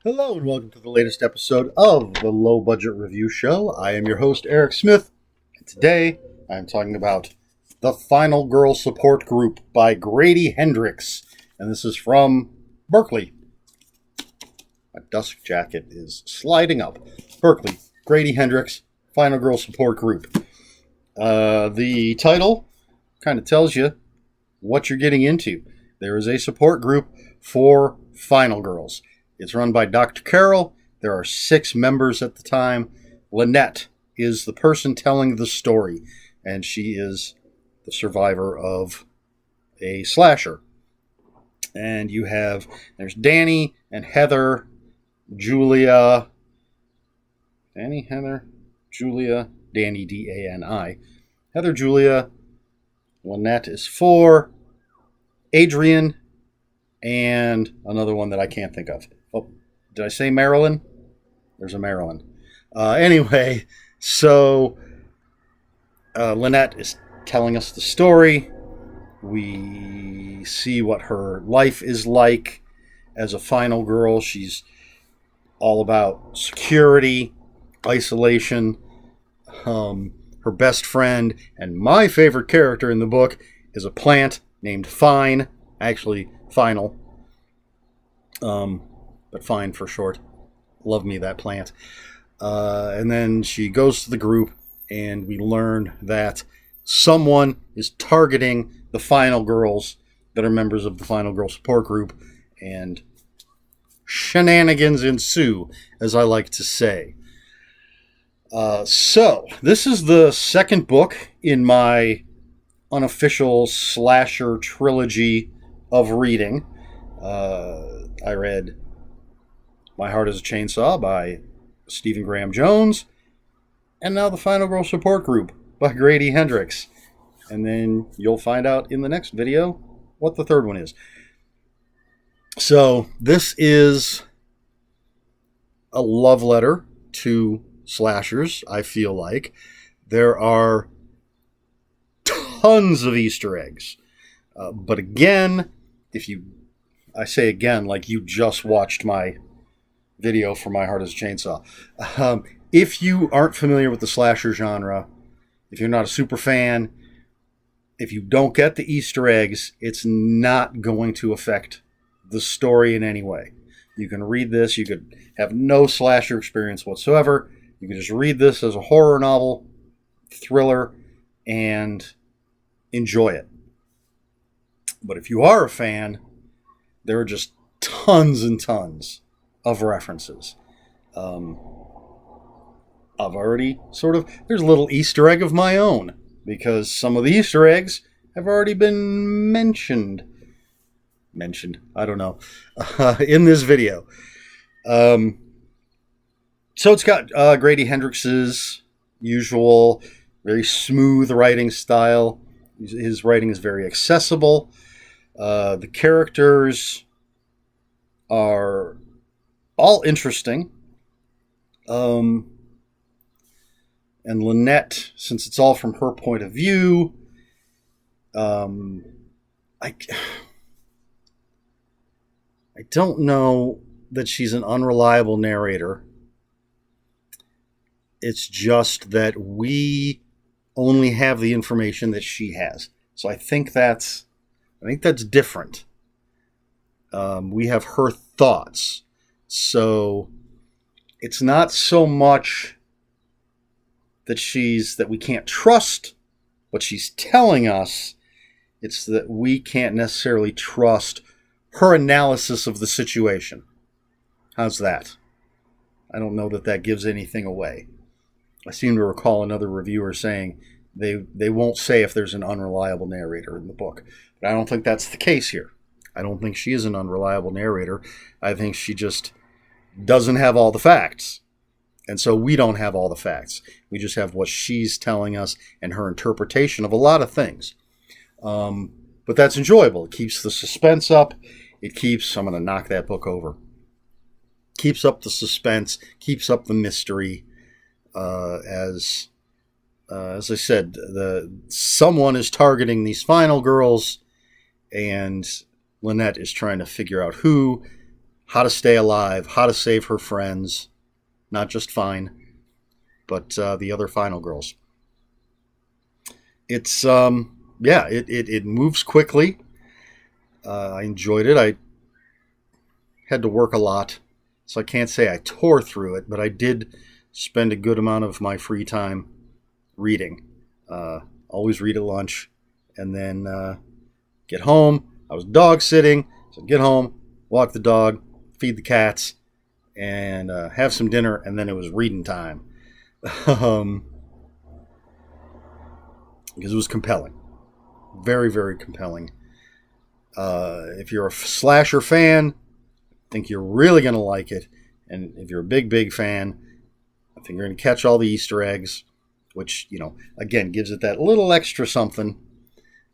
Hello and welcome to the latest episode of the Low Budget Review Show. I am your host, Eric Smith, and today I'm talking about The Final Girl Support Group by Grady Hendrix, and this is from Berkeley. My dust jacket is sliding up. Berkeley, Grady Hendrix, Final Girl Support Group. The title kind of tells you what you're getting into. There is a support group for final girls. It's run by Dr. Carroll. There are 6 members at the time. Lynette is the person telling the story, and she is the survivor of a slasher. And there's Danny and Heather, Julia, Danny, Heather, Julia, Danny, D-A-N-I. Heather, Julia, Lynette is 4, Adrian, and another one that I can't think of. Oh, did I say Marilyn? There's a Marilyn. Anyway, so Lynette is telling us the story. We see what her life is like as a final girl. She's all about security, isolation. Her best friend and my favorite character in the book is a plant named Fine. Actually, Final. But Fine for short. Love me that plant. And then she goes to the group, and we learn that someone is targeting the final girls that are members of the Final Girl Support Group, and shenanigans ensue, as I like to say. So, this is the second book in my unofficial slasher trilogy of reading. I read My Heart is a Chainsaw by Stephen Graham Jones, and now The Final Girl Support Group by Grady Hendrix. And then you'll find out in the next video what the third one is. So this is a love letter to slashers, I feel like. There are tons of Easter eggs. But again, I say again, like you just watched my video for My Heart is a Chainsaw. If you aren't familiar with the slasher genre, if you're not a super fan, if you don't get the Easter eggs, it's not going to affect the story in any way. You can read this, you could have no slasher experience whatsoever. You can just read this as a horror novel, thriller, and enjoy it. But if you are a fan, there are just tons and tons of references. I've already there's a little Easter egg of my own, because some of the Easter eggs have already been mentioned, I don't know, in this video. So it's got Grady Hendrix's usual very smooth writing style. His writing is very accessible. The characters are all interesting. And Lynette, since it's all from her point of view, I don't know that she's an unreliable narrator. It's just that we only have the information that she has. So I think that's different. We have her thoughts. So it's not so much that we can't trust what she's telling us. It's that we can't necessarily trust her analysis of the situation. How's that? I don't know that gives anything away. I seem to recall another reviewer saying they won't say if there's an unreliable narrator in the book. But I don't think that's the case here. I don't think she is an unreliable narrator. I think she just doesn't have all the facts. And so we don't have all the facts. We just have what she's telling us and her interpretation of a lot of things. But that's enjoyable. It keeps the suspense up. I'm going to knock that book over. Keeps up the suspense, keeps up the mystery. As I said, someone is targeting these final girls, and Lynette is trying to figure out who, how to stay alive, how to save her friends, not just Fine, but the other final girls. It's it moves quickly. I enjoyed it. I had to work a lot, so I can't say I tore through it, but I did spend a good amount of my free time reading. Always read at lunch, and then get home. I was dog sitting, so get home, walk the dog, feed the cats, and have some dinner, and then it was reading time. Because it was compelling. Very, very compelling. If you're a slasher fan, I think you're really going to like it. And if you're a big, big fan, I think you're going to catch all the Easter eggs, which, again, gives it that little extra something.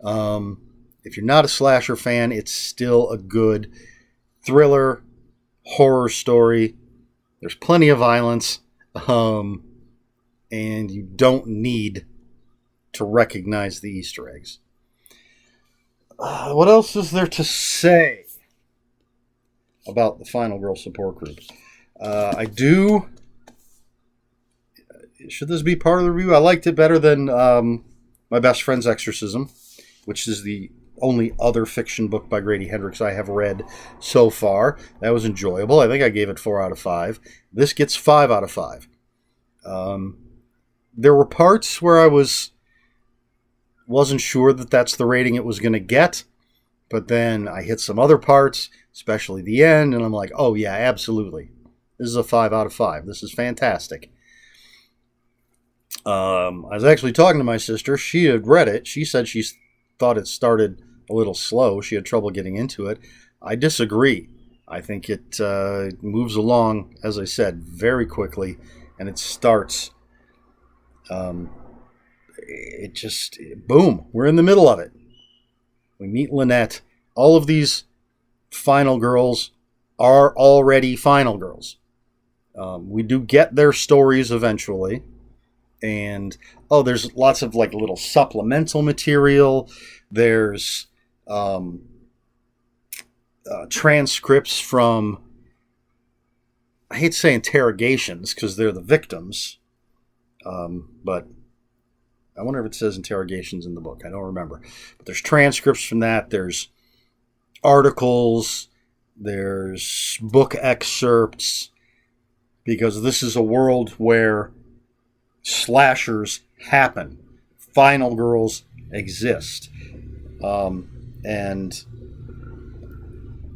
If you're not a slasher fan, it's still a good thriller, horror story. There's plenty of violence, and you don't need to recognize the Easter eggs. What else is there to say about the Final Girl support group? Should this be part of the review? I liked it better than My Best Friend's Exorcism, which is the only other fiction book by Grady Hendrix I have read so far. That was enjoyable. I think I gave it 4 out of 5. This gets 5 out of 5. There were parts where I wasn't sure that that's the rating it was going to get, but then I hit some other parts, especially the end, and I'm like, oh yeah, absolutely. This is a 5 out of 5. This is fantastic. I was actually talking to my sister. She had read it. She said she thought it started a little slow. She had trouble getting into it. I disagree. I think it moves along, as I said, very quickly, and it starts. Boom, we're in the middle of it. We meet Lynette. All of these final girls are already final girls. We do get their stories eventually. And, there's lots of little supplemental material. There's transcripts from, I hate to say interrogations because they're the victims. But I wonder if it says interrogations in the book. I don't remember. But there's transcripts from that. There's articles. There's book excerpts. Because this is a world where slashers happen. Final girls exist. And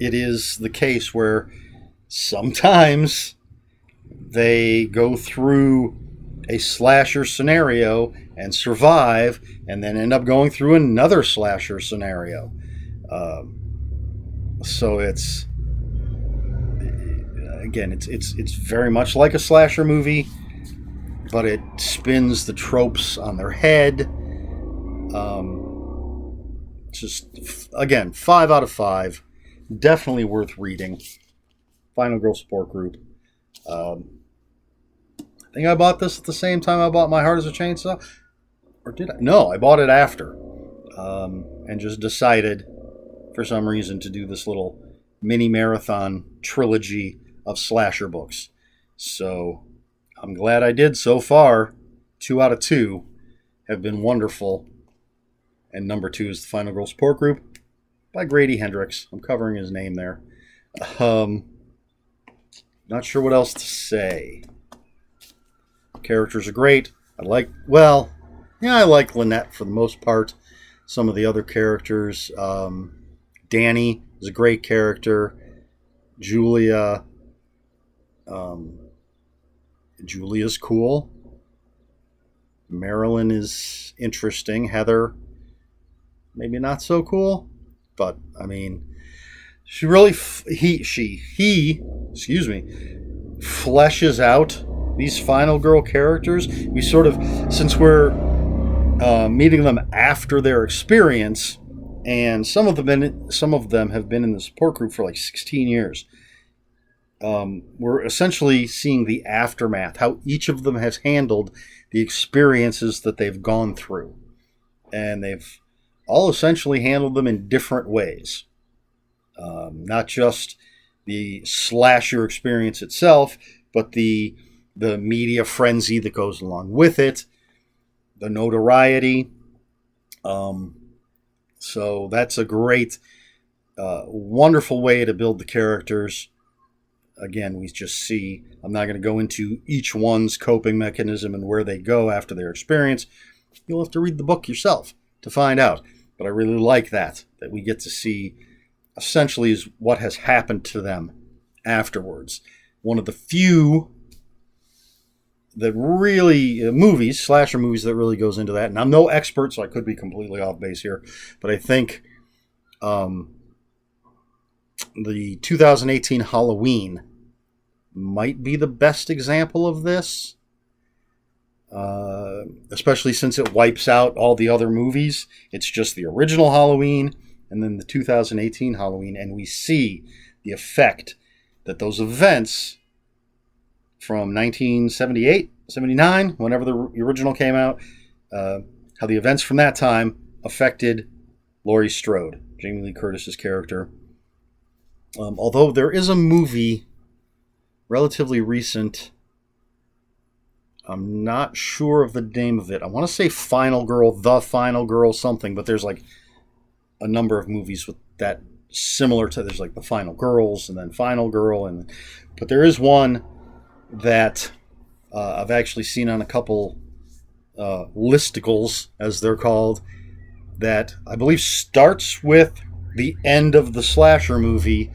it is the case where sometimes they go through a slasher scenario and survive, and then end up going through another slasher scenario. So it's very much like a slasher movie, but it spins the tropes on their head. Again, 5 out of 5. Definitely worth reading. Final Girl Support Group. I think I bought this at the same time I bought My Heart is a Chainsaw. Or did I? No, I bought it after. And just decided, for some reason, to do this little mini marathon trilogy of slasher books. So I'm glad I did so far. 2 out of 2 have been wonderful. And number 2 is the Final Girl Support Group by Grady Hendrix. I'm covering his name there. Not sure what else to say. Characters are great. I like Lynette for the most part. Some of the other characters. Danny is a great character. Julia's cool. Marilyn is interesting. Heather, maybe not so cool, but I mean, she really he fleshes out these final girl characters. We sort of, since we're meeting them after their experience, and some of them have been in the support group for 16 years. We're essentially seeing the aftermath, how each of them has handled the experiences that they've gone through. And they've all essentially handled them in different ways. Not just the slasher experience itself, but the media frenzy that goes along with it, the notoriety. So that's a great, wonderful way to build the characters. Again, we just see, I'm not going to go into each one's coping mechanism and where they go after their experience. You'll have to read the book yourself to find out. But I really like that we get to see essentially is what has happened to them afterwards. One of the few that really, slasher movies that really goes into that. And I'm no expert, so I could be completely off base here. But I think the 2018 Halloween might be the best example of this. Especially since it wipes out all the other movies. It's just the original Halloween and then the 2018 Halloween, and we see the effect that those events from 1978, 79, whenever the original came out, how the events from that time affected Laurie Strode, Jamie Lee Curtis's character. Although there is a movie relatively recent, I'm not sure of the name of it. I want to say Final Girl, The Final Girl, something, but there's like a number of movies with that similar to, there's like The Final Girls and then Final Girl, but there is one that I've actually seen on a couple listicles, as they're called, that I believe starts with the end of the slasher movie,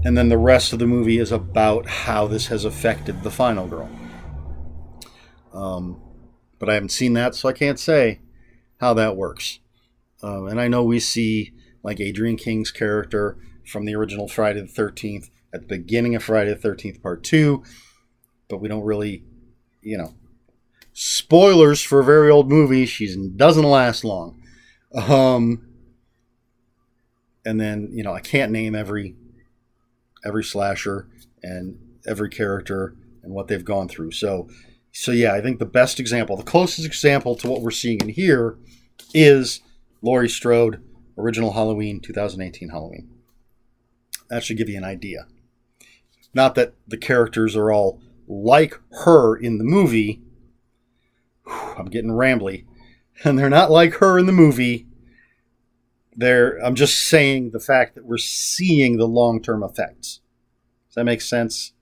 and then the rest of the movie is about how this has affected the final girl. But I haven't seen that, so I can't say how that works. And I know we see like Adrienne King's character from the original Friday the 13th at the beginning of Friday the 13th Part 2, but we don't really, spoilers for a very old movie, she doesn't last long. And then, I can't name every slasher and every character and what they've gone through. So yeah, I think the best example, the closest example to what we're seeing in here is Laurie Strode, original Halloween, 2018 Halloween. That should give you an idea. Not that the characters are all like her in the movie. I'm getting rambly. And they're not like her in the movie. I'm just saying the fact that we're seeing the long-term effects. Does that make sense?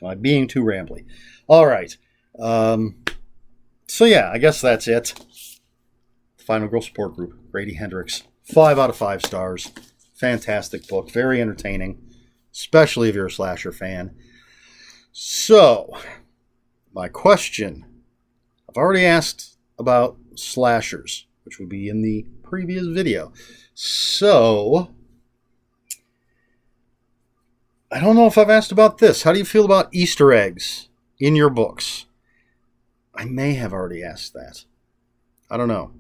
Am I being too rambly? All right. So yeah, I guess that's it. Final Girl Support Group, Grady Hendrix. 5 out of 5 stars. Fantastic book. Very entertaining. Especially if you're a slasher fan. So, my question. I've already asked about slashers, which would be in the previous video. So, I don't know if I've asked about this. How do you feel about Easter eggs in your books? I may have already asked that. I don't know.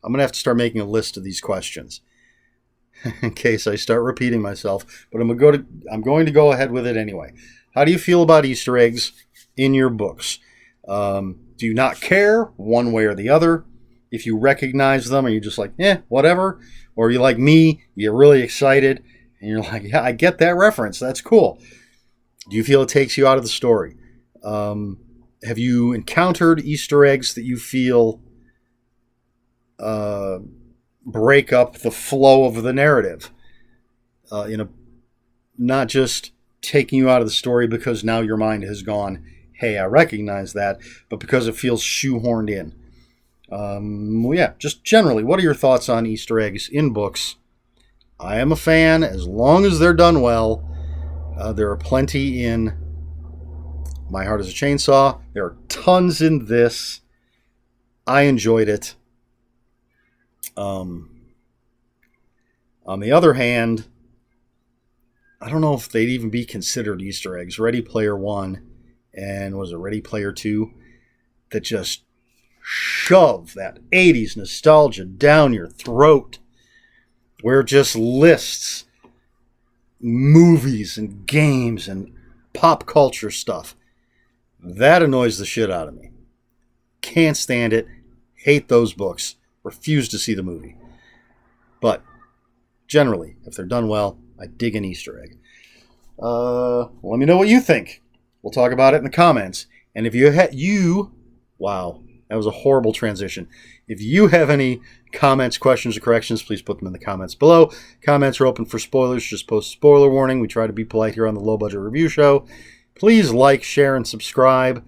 I'm going to have to start making a list of these questions in case I start repeating myself. But I'm going to go ahead with it anyway. How do you feel about Easter eggs in your books? Do you not care one way or the other? If you recognize them, are you just like, whatever? Or are you like me, you're really excited, and you're like, yeah, I get that reference. That's cool. Do you feel it takes you out of the story? Have you encountered Easter eggs that you feel break up the flow of the narrative? Not just taking you out of the story because now your mind has gone, hey, I recognize that, but because it feels shoehorned in. Just generally, what are your thoughts on Easter eggs in books? I am a fan as long as they're done well. There are plenty in My Heart is a Chainsaw. There are tons in this. I enjoyed it. On the other hand, I don't know if they'd even be considered Easter eggs. Ready Player One and was it Ready Player Two that just shove that 80s nostalgia down your throat, where it just lists movies and games and pop culture stuff. That annoys the shit out of me. Can't stand it. Hate those books. Refuse to see the movie. But generally, if they're done well, I dig an Easter egg. let me know what you think. We'll talk about it in the comments. And if wow, that was a horrible transition. If you have any comments, questions, or corrections, please put them in the comments below. Comments are open for spoilers. Just post spoiler warning. We try to be polite here on the Low Budget Review Show. Please like, share, and subscribe.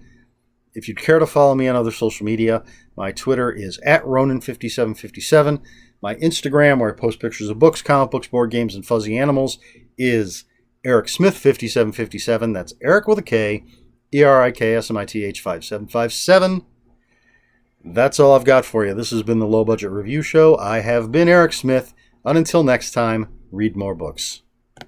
If you'd care to follow me on other social media, my Twitter is @Ronin5757. My Instagram, where I post pictures of books, comic books, board games, and fuzzy animals, is EricSmith5757. That's Eric with a K, ERIKSMITH5757. That's all I've got for you. This has been the Low Budget Review Show. I have been Eric Smith. And until next time, read more books.